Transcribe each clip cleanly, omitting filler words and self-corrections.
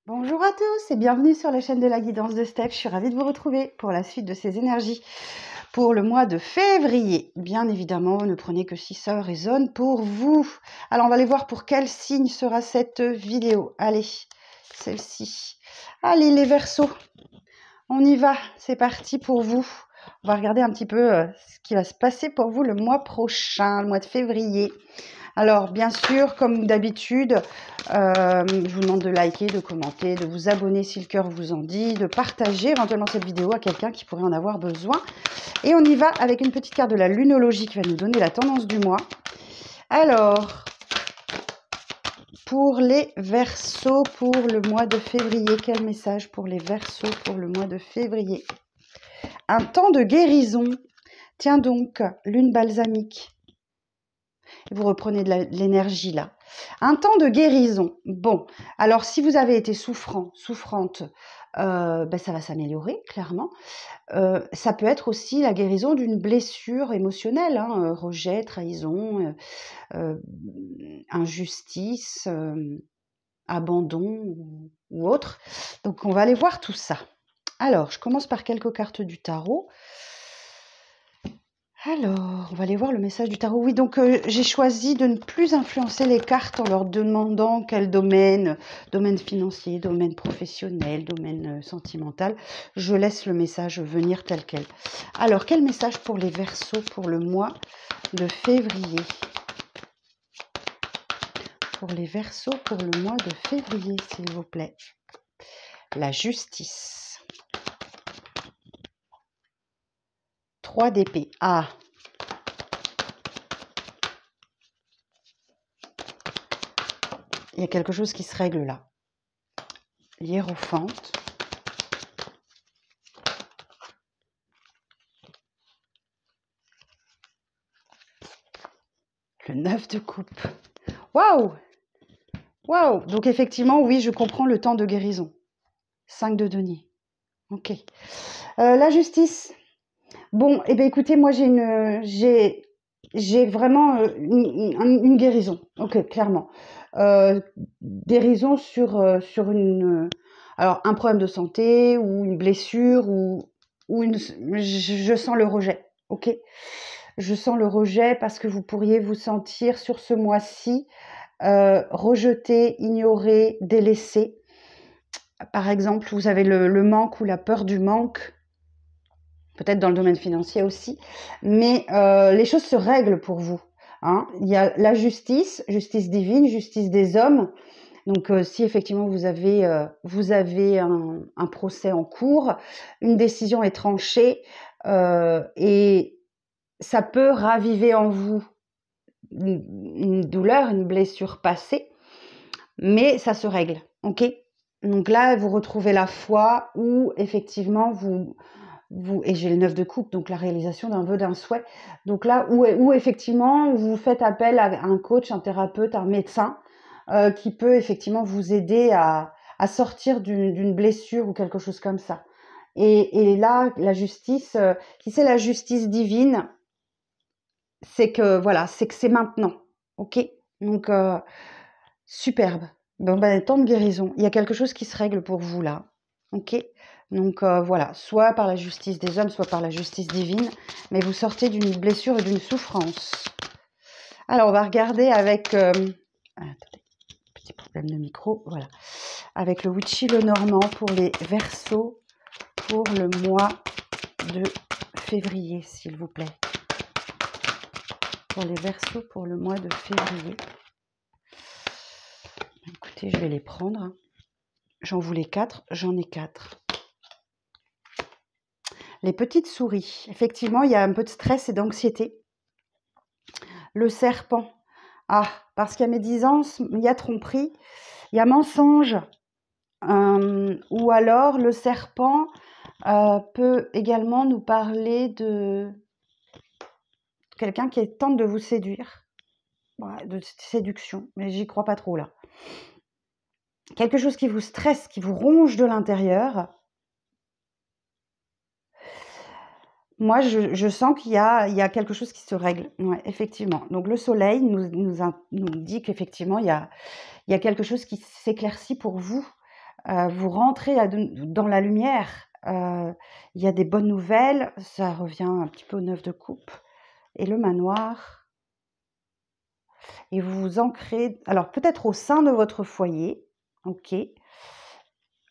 Bonjour à tous et bienvenue sur la chaîne de la guidance de Steph. Je suis ravie de vous retrouver pour la suite de ces énergies pour le mois de février. Bien évidemment, ne prenez que si ça résonne pour vous. Alors, on va aller voir pour quel signe sera cette vidéo. Allez, celle-ci. Allez, les Verseaux, on y va. C'est parti pour vous. On va regarder un petit peu ce qui va se passer pour vous le mois prochain, le mois de février. Alors, bien sûr, comme d'habitude, je vous demande de liker, de commenter, de vous abonner si le cœur vous en dit, de partager éventuellement cette vidéo à quelqu'un qui pourrait en avoir besoin. Et on y va avec une petite carte de la lunologie qui va nous donner la tendance du mois. Alors, pour les Verseaux, pour le mois de février, quel message pour les Verseaux pour le mois de février? Un temps de guérison. Tiens donc, lune balsamique. Vous reprenez de l'énergie là. Un temps de guérison. Bon, alors si vous avez été souffrante, ça va s'améliorer, clairement. Ça peut être aussi la guérison d'une blessure émotionnelle, hein, rejet, trahison, injustice, abandon ou autre. Donc on va aller voir tout ça. Alors, je commence par quelques cartes du tarot. Alors, on va aller voir le message du tarot. Oui, donc j'ai choisi de ne plus influencer les cartes en leur demandant quel domaine, domaine financier, domaine professionnel, domaine sentimental. Je laisse le message venir tel quel. Alors, quel message pour les Verseaux pour le mois de février? Pour les Verseaux pour le mois de février, s'il vous plaît. La justice. 3 d'épée. Ah! Il y a quelque chose qui se règle là. Hiérophante. Le 9 de coupe. Waouh! Waouh! Donc effectivement, oui, je comprends le temps de guérison. 5 de denier. Ok. La justice. Bon, eh bien écoutez, moi j'ai vraiment une guérison. Ok, clairement. Guérison sur alors un problème de santé ou une blessure ou je sens le rejet. Ok. Je sens le rejet parce que vous pourriez vous sentir sur ce mois-ci rejeté, ignoré, délaissé. Par exemple, vous avez le manque ou la peur du manque, peut-être dans le domaine financier aussi, mais les choses se règlent pour vous. Hein. Il y a la justice, justice divine, justice des hommes. Donc, si effectivement vous avez un procès en cours, une décision est tranchée et ça peut raviver en vous une douleur, une blessure passée, mais ça se règle, ok? Donc là, vous retrouvez la foi où effectivement et j'ai le 9 de coupe, donc la réalisation d'un vœu, d'un souhait. Donc là, où effectivement, vous faites appel à un coach, un thérapeute, un médecin qui peut effectivement vous aider à sortir d'une blessure ou quelque chose comme ça. Et là, la justice, si c'est la justice divine, c'est que voilà, c'est que c'est maintenant, ok? Donc superbe. Bon temps de guérison. Il y a quelque chose qui se règle pour vous là, ok? Donc voilà, soit par la justice des hommes, soit par la justice divine, mais vous sortez d'une blessure et d'une souffrance. Alors on va regarder avec attendez, petit problème de micro, voilà, avec le Witchy le Normand pour les Verseaux pour le mois de février, s'il vous plaît. Pour les Verseaux pour le mois de février. Écoutez, je vais les prendre. J'en voulais 4, j'en ai 4. Les petites souris. Effectivement, il y a un peu de stress et d'anxiété. Le serpent. Ah, parce qu'il y a médisance, il y a tromperie, il y a mensonge. Ou alors, le serpent peut également nous parler de quelqu'un qui tente de vous séduire. Ouais, de séduction, mais j'y crois pas trop là. Quelque chose qui vous stresse, qui vous ronge de l'intérieur. Moi, je sens qu'il y a quelque chose qui se règle. Ouais, effectivement. Donc, le soleil nous dit qu'effectivement, il y a quelque chose qui s'éclaircit pour vous. Vous rentrez dans la lumière. Il y a des bonnes nouvelles. Ça revient un petit peu au 9 de coupe. Et le manoir. Et vous vous ancrez, alors peut-être au sein de votre foyer, ok,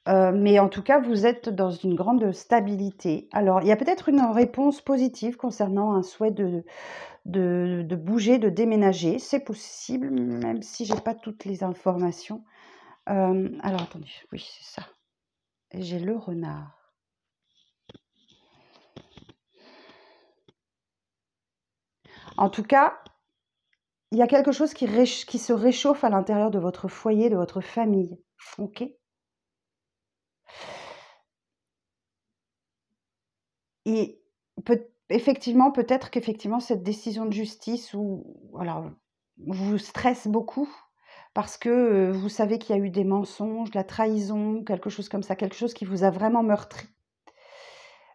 mais en tout cas, vous êtes dans une grande stabilité. Alors, il y a peut-être une réponse positive concernant un souhait de bouger, de déménager. C'est possible, même si j'ai pas toutes les informations. Alors, attendez, oui, c'est ça. Et j'ai le renard. En tout cas, il y a quelque chose qui se réchauffe à l'intérieur de votre foyer, de votre famille. Ok. Et effectivement, peut-être qu'effectivement, cette décision de justice vous stresse beaucoup parce que vous savez qu'il y a eu des mensonges, de la trahison, quelque chose comme ça, quelque chose qui vous a vraiment meurtri.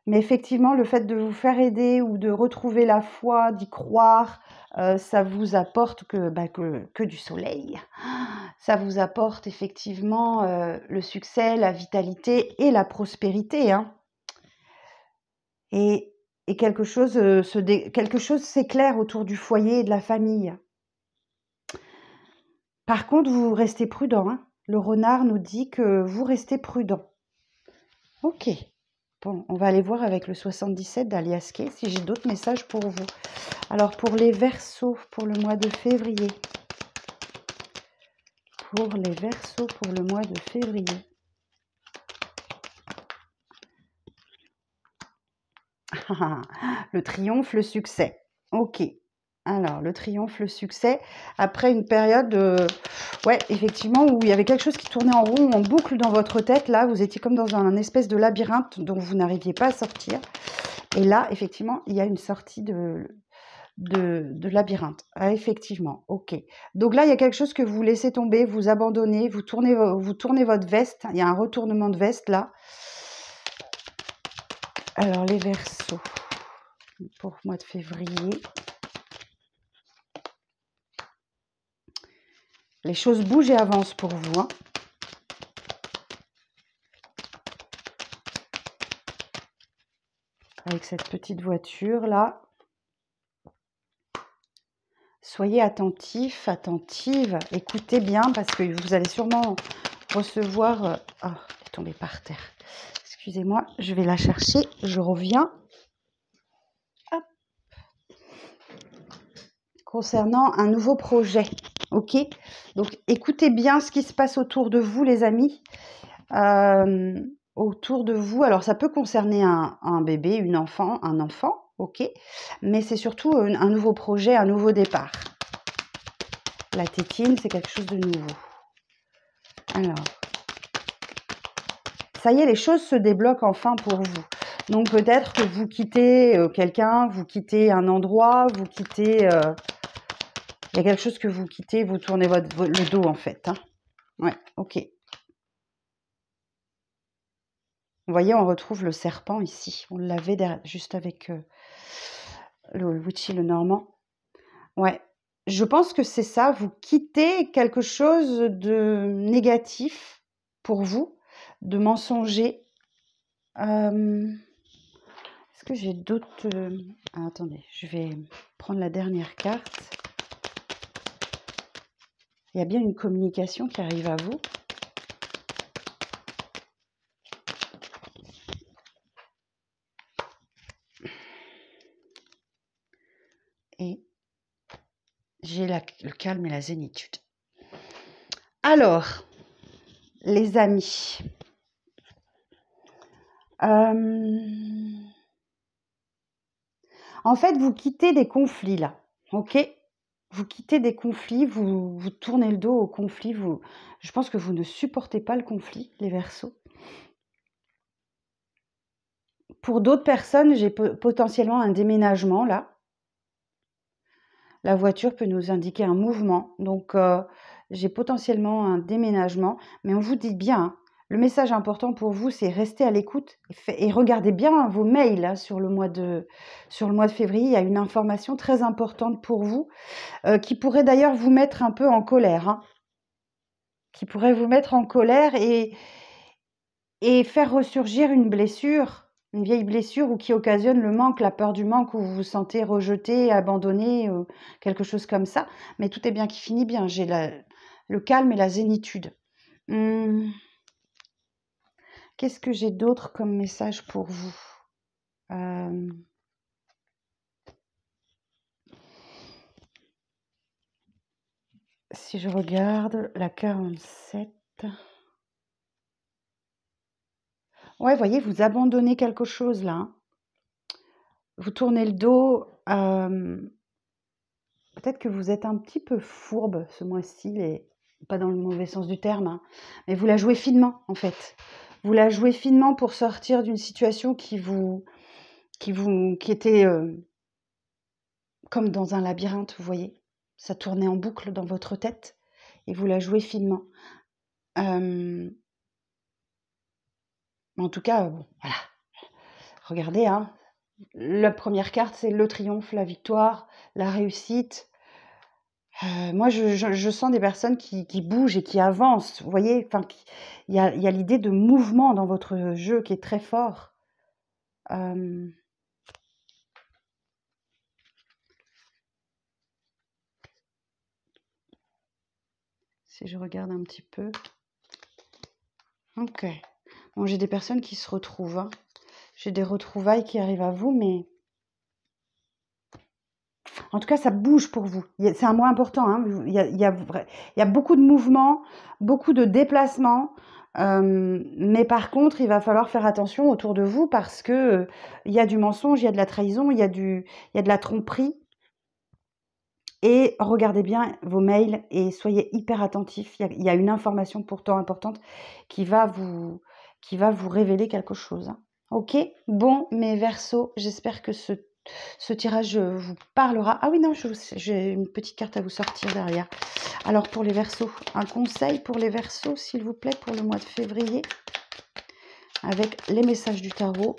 Mais effectivement, le fait de vous faire aider ou de retrouver la foi, d'y croire, ça vous apporte que du soleil. Ça vous apporte effectivement le succès, la vitalité et la prospérité, hein. Et quelque chose s'éclaire autour du foyer et de la famille. Par contre, vous restez prudent, hein. Le renard nous dit que vous restez prudent. Ok. Bon, on va aller voir avec le 77 d'Alias Kay si j'ai d'autres messages pour vous. Alors, pour les Verseaux, pour le mois de février. Pour les Verseaux, pour le mois de février. Le triomphe, le succès. Ok. Alors, le triomphe, le succès, après une période, ouais, effectivement, où il y avait quelque chose qui tournait en rond, en boucle dans votre tête. Là, vous étiez comme dans un espèce de labyrinthe dont vous n'arriviez pas à sortir. Et là, effectivement, il y a une sortie de labyrinthe. Ah, effectivement, ok. Donc là, il y a quelque chose que vous laissez tomber, vous abandonnez, vous tournez votre veste. Il y a un retournement de veste, là. Alors, les Verseaux, pour le mois de février. Les choses bougent et avancent pour vous, hein. Avec cette petite voiture là. Soyez attentifs, attentives, écoutez bien parce que vous allez sûrement recevoir... Oh, elle est tombée par terre. Excusez-moi, je vais la chercher, je reviens. Hop. Concernant un nouveau projet, ok? Donc écoutez bien ce qui se passe autour de vous, les amis. Autour de vous, alors ça peut concerner un bébé, un enfant, ok, mais c'est surtout un nouveau projet, un nouveau départ. La tétine, c'est quelque chose de nouveau. Alors, ça y est, les choses se débloquent enfin pour vous. Donc peut-être que vous quittez quelqu'un, vous quittez un endroit, vous quittez... il y a quelque chose que vous quittez, vous tournez le dos en fait, hein. Ouais, ok. Vous voyez, on retrouve le serpent ici. On l'avait juste avec le Witchy, le Normand. Ouais, je pense que c'est ça. Vous quittez quelque chose de négatif pour vous, de mensonger. Est-ce que j'ai d'autres... Ah, attendez, je vais prendre la dernière carte. Il y a bien une communication qui arrive à vous. Et j'ai le calme et la zénitude. Alors, les amis, en fait, vous quittez des conflits là, ok? Vous quittez des conflits, vous tournez le dos au conflit. Je pense que vous ne supportez pas le conflit, les Verseaux. Pour d'autres personnes, j'ai potentiellement un déménagement là. La voiture peut nous indiquer un mouvement, donc j'ai potentiellement un déménagement. Mais on vous dit bien, hein, le message important pour vous, c'est rester à l'écoute et regardez bien vos mails hein, sur le mois de février. Il y a une information très importante pour vous qui pourrait d'ailleurs vous mettre un peu en colère. Hein, qui pourrait vous mettre en colère et et faire ressurgir une blessure, une vieille blessure ou qui occasionne le manque, la peur du manque, où vous vous sentez rejeté, abandonné, quelque chose comme ça. Mais tout est bien qui finit bien. J'ai le calme et la zénitude. Qu'est-ce que j'ai d'autre comme message pour vous? Si je regarde la 47... Ouais, voyez, vous abandonnez quelque chose là, hein. Vous tournez le dos. Peut-être que vous êtes un petit peu fourbe ce mois-ci, et pas dans le mauvais sens du terme, hein, mais vous la jouez finement en fait. Vous la jouez finement pour sortir d'une situation qui était comme dans un labyrinthe, vous voyez. Ça tournait en boucle dans votre tête et vous la jouez finement. En tout cas, bon, voilà. Regardez, hein. La première carte, c'est le triomphe, la victoire, la réussite. Moi, je sens des personnes qui bougent et qui avancent, vous voyez? Enfin, il y a l'idée de mouvement dans votre jeu qui est très fort. Si je regarde un petit peu. OK. Bon, j'ai des personnes qui se retrouvent, hein. J'ai des retrouvailles qui arrivent à vous, mais en tout cas, ça bouge pour vous. C'est un mois important, hein. Il y a beaucoup de mouvements, beaucoup de déplacements. Mais par contre, il va falloir faire attention autour de vous parce que il y a du mensonge, il y a de la trahison, il y a de la tromperie. Et regardez bien vos mails et soyez hyper attentifs. Il y a une information pourtant importante qui va vous révéler quelque chose, hein. Ok? Bon, mes Verseaux, j'espère que ce tirage vous parlera. Ah oui, non, j'ai une petite carte à vous sortir derrière. Alors, pour les Verseaux, un conseil pour les Verseaux, s'il vous plaît, pour le mois de février, avec les messages du tarot.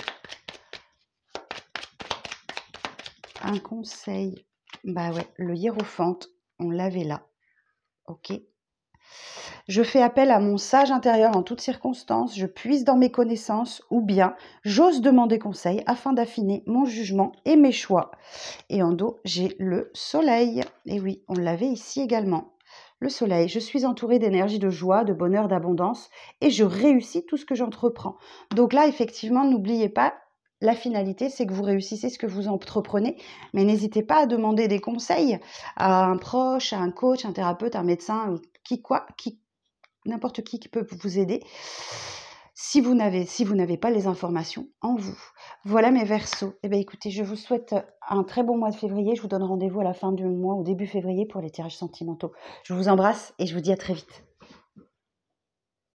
Un conseil. Bah ouais, le hiérophante, on l'avait là. Ok. Je fais appel à mon sage intérieur en toutes circonstances, je puise dans mes connaissances ou bien j'ose demander conseil afin d'affiner mon jugement et mes choix. Et en dos, j'ai le soleil. Et oui, on l'avait ici également. Le soleil, je suis entourée d'énergie, de joie, de bonheur, d'abondance et je réussis tout ce que j'entreprends. Donc là, effectivement, n'oubliez pas, la finalité, c'est que vous réussissez ce que vous entreprenez, mais n'hésitez pas à demander des conseils à un proche, à un coach, un thérapeute, un médecin, n'importe qui peut vous aider si vous n'avez pas les informations en vous. Voilà mes Verseaux. Eh bien écoutez, je vous souhaite un très bon mois de février. Je vous donne rendez-vous à la fin du mois, au début février, pour les tirages sentimentaux. Je vous embrasse et je vous dis à très vite.